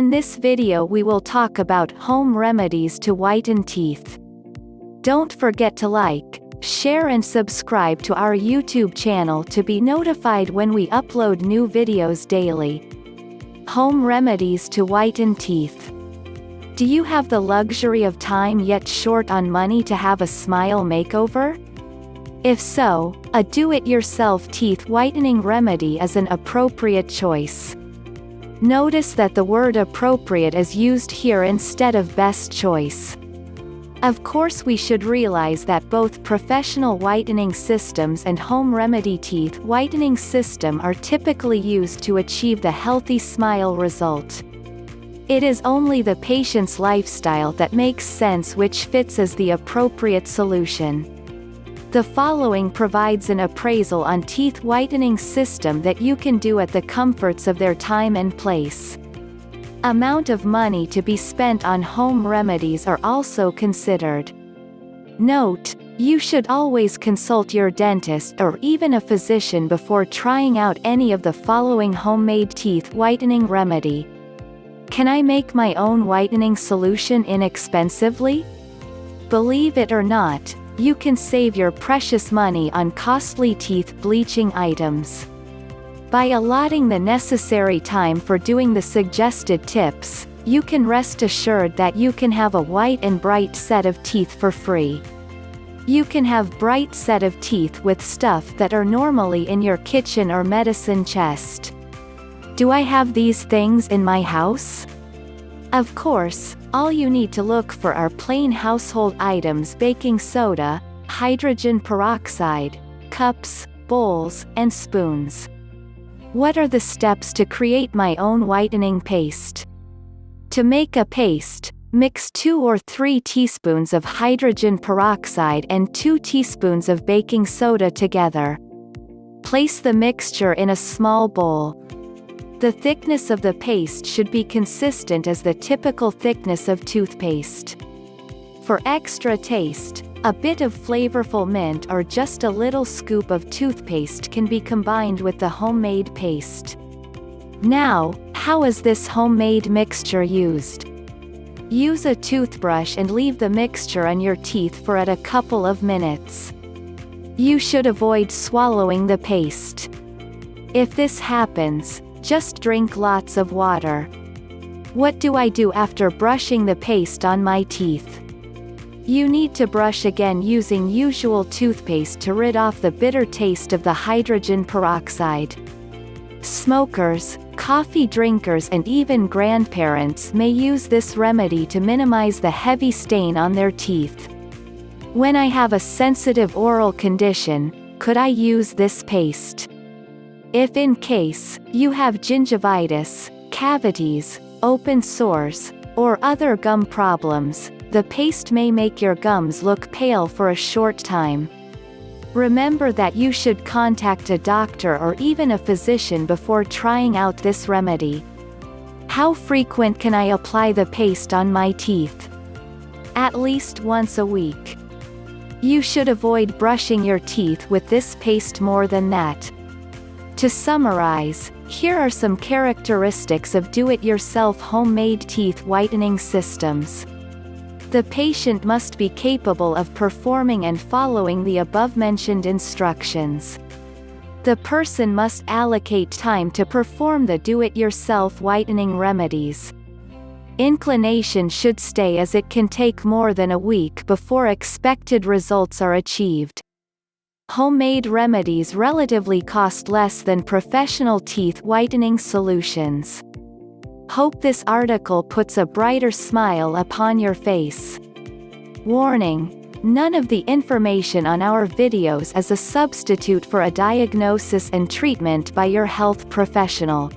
In this video we will talk about home remedies to whiten teeth. Don't forget to like, share and subscribe to our YouTube channel to be notified when we upload new videos daily. Home remedies to whiten teeth. Do you have the luxury of time yet short on money to have a smile makeover? If so, a do-it-yourself teeth whitening remedy is an appropriate choice. Notice that the word appropriate is used here instead of best choice. Of course, we should realize that both professional whitening systems and home remedy teeth whitening system are typically used to achieve the healthy smile result. It is only the patient's lifestyle that makes sense which fits as the appropriate solution. The following provides an appraisal on teeth whitening system that you can do at the comforts of their time and place. Amount of money to be spent on home remedies are also considered. Note: you should always consult your dentist or even a physician before trying out any of the following homemade teeth whitening remedy. Can I make my own whitening solution inexpensively? Believe it or not, you can save your precious money on costly teeth bleaching items. By allotting the necessary time for doing the suggested tips, you can rest assured that you can have a white and bright set of teeth for free. You can have bright set of teeth with stuff that are normally in your kitchen or medicine chest. Do I have these things in my house? Of course, all you need to look for are plain household items: baking soda, hydrogen peroxide, cups, bowls, and spoons. What are the steps to create my own whitening paste? To make a paste, mix 2 or 3 teaspoons of hydrogen peroxide and 2 teaspoons of baking soda together. Place the mixture in a small bowl. The thickness of the paste should be consistent as the typical thickness of toothpaste. For extra taste, a bit of flavorful mint or just a little scoop of toothpaste can be combined with the homemade paste. Now, how is this homemade mixture used? Use a toothbrush and leave the mixture on your teeth for a couple of minutes. You should avoid swallowing the paste. If this happens, just drink lots of water. What do I do after brushing the paste on my teeth? You need to brush again using usual toothpaste to rid off the bitter taste of the hydrogen peroxide. Smokers, coffee drinkers and even grandparents may use this remedy to minimize the heavy stain on their teeth. When I have a sensitive oral condition, could I use this paste? If in case you have gingivitis, cavities, open sores, or other gum problems, the paste may make your gums look pale for a short time. Remember that you should contact a doctor or even a physician before trying out this remedy. How frequent can I apply the paste on my teeth? At least once a week. You should avoid brushing your teeth with this paste more than that. To summarize, here are some characteristics of do-it-yourself homemade teeth whitening systems. The patient must be capable of performing and following the above-mentioned instructions. The person must allocate time to perform the do-it-yourself whitening remedies. Inclination should stay, as it can take more than a week before expected results are achieved. Homemade remedies relatively cost less than professional teeth whitening solutions. Hope this article puts a brighter smile upon your face. Warning: none of the information on our videos is a substitute for a diagnosis and treatment by your health professional.